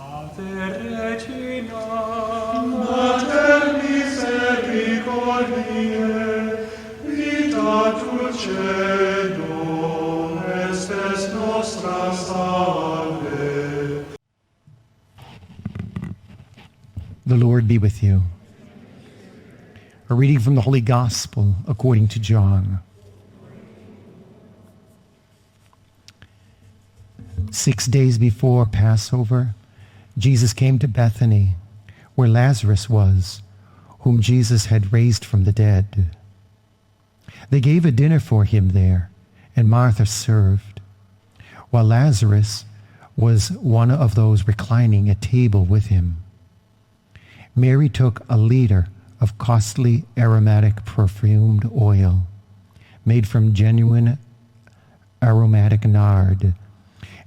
Ave Regina, Mater misericordiae, vita dulcedo, estes nostra salve. The Lord be with you. A reading from the Holy Gospel according to John. 6 days before Passover, Jesus came to Bethany, where Lazarus was, whom Jesus had raised from the dead. They gave a dinner for him there, and Martha served, while Lazarus was one of those reclining at table with him. Mary took a liter of costly aromatic perfumed oil, made from genuine aromatic nard,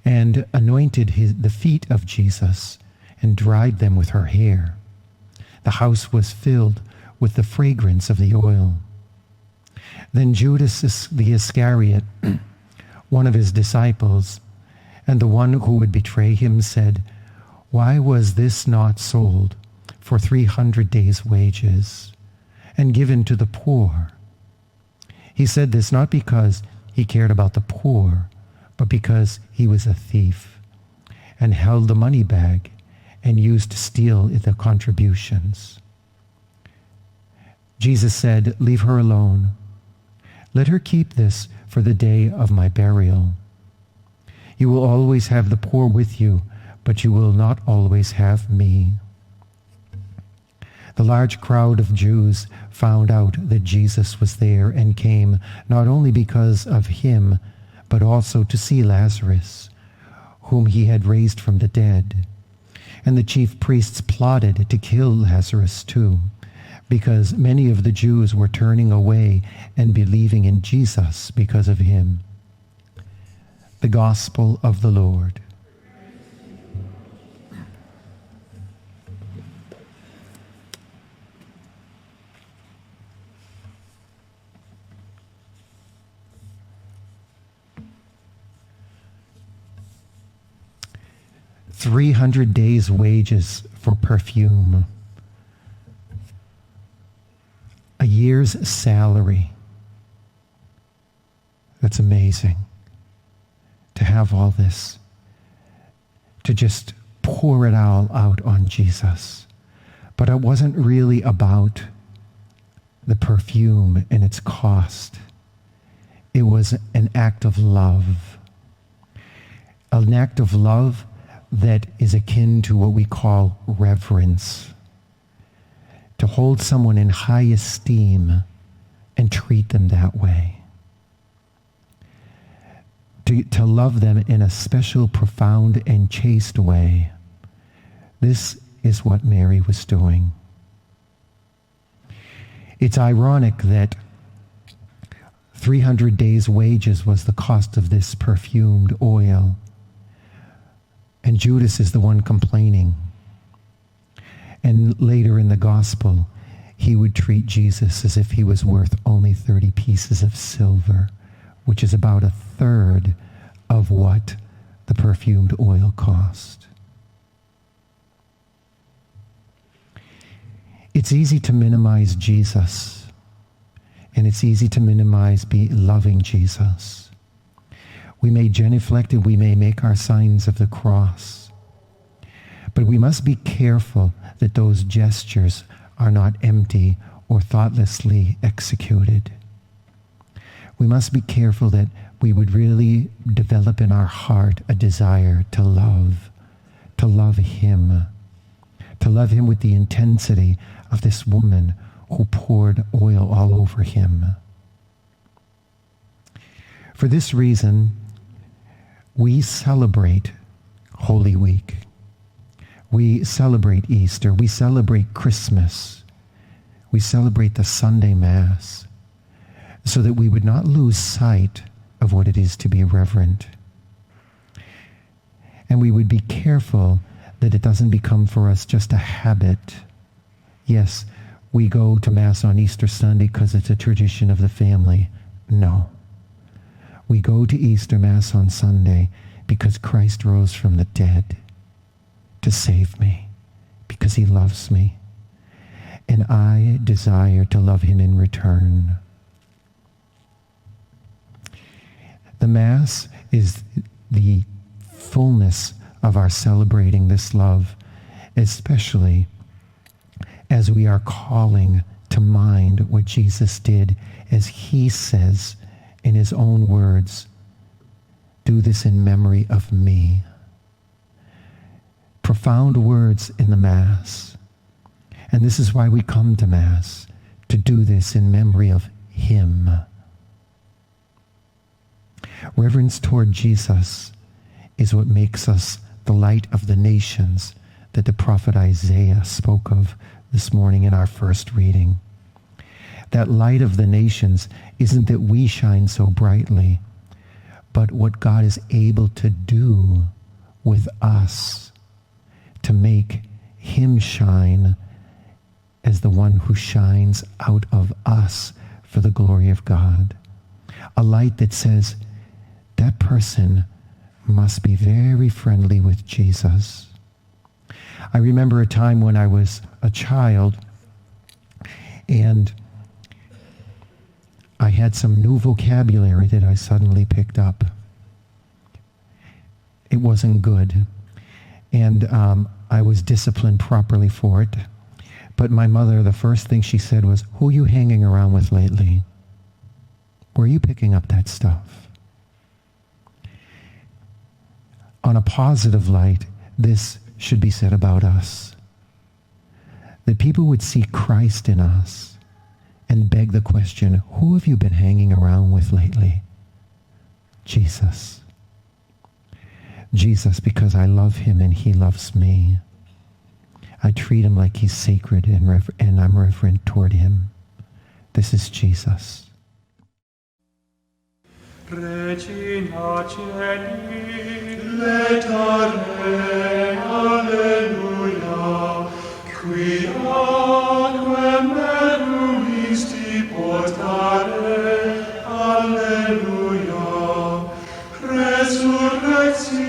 and anointed the feet of Jesus and dried them with her hair. The house was filled with the fragrance of the oil. Then Judas the Iscariot, one of his disciples, and the one who would betray him, said, "Why was this not sold for 300 days' wages and given to the poor?" He said this not because he cared about the poor, but because he was a thief and held the money bag and used to steal the contributions. Jesus said, "Leave her alone. Let her keep this for the day of my burial. You will always have the poor with you, but you will not always have me." The large crowd of Jews found out that Jesus was there and came not only because of him, but also to see Lazarus, whom he had raised from the dead. And the chief priests plotted to kill Lazarus too, because many of the Jews were turning away and believing in Jesus because of him. The Gospel of the Lord. 300 days' wages for perfume. A year's salary. That's amazing. To have all this. To just pour it all out on Jesus. But it wasn't really about the perfume and its cost. It was an act of love. An act of love that is akin to what we call reverence. To hold someone in high esteem and treat them that way. To love them in a special, profound, and chaste way. This is what Mary was doing. It's ironic that 300 days' wages was the cost of this perfumed oil. And Judas is the one complaining. And later in the gospel, he would treat Jesus as if he was worth only 30 pieces of silver, which is about a third of what the perfumed oil cost. It's easy to minimize Jesus, and it's easy to minimize loving Jesus. We may genuflect and we may make our signs of the cross. But we must be careful that those gestures are not empty or thoughtlessly executed. We must be careful that we would really develop in our heart a desire to love him with the intensity of this woman who poured oil all over him. For this reason, we celebrate Holy Week. We celebrate Easter. We celebrate Christmas. We celebrate the Sunday Mass so that we would not lose sight of what it is to be reverent. And we would be careful that it doesn't become for us just a habit. Yes, we go to Mass on Easter Sunday because it's a tradition of the family. No. We go to Easter Mass on Sunday because Christ rose from the dead to save me because he loves me. And I desire to love him in return. The Mass is the fullness of our celebrating this love, especially as we are calling to mind what Jesus did, as he says in his own words, "Do this in memory of me." Profound words in the Mass. And this is why we come to Mass, to do this in memory of him. Reverence toward Jesus is what makes us the light of the nations that the prophet Isaiah spoke of this morning in our first reading. That light of the nations isn't that we shine so brightly, but what God is able to do with us to make him shine as the one who shines out of us for the glory of God. A light that says, that person must be very friendly with Jesus. I remember a time when I was a child and I had some new vocabulary that I suddenly picked up. It wasn't good. And I was disciplined properly for it. But my mother, the first thing she said was, "Who are you hanging around with lately? Where are you picking up that stuff?" On a positive light, this should be said about us. That people would see Christ in us and beg the question, who have you been hanging around with lately? Jesus. Jesus, because I love him and he loves me. I treat him like he's sacred and I'm reverent toward him. This is Jesus. Regina Celi, letare, alleluia, qui aquam meruisti portare, alleluia, resurrexit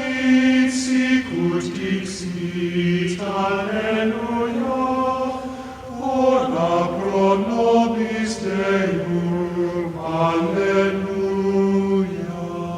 sicut dixit, alleluia.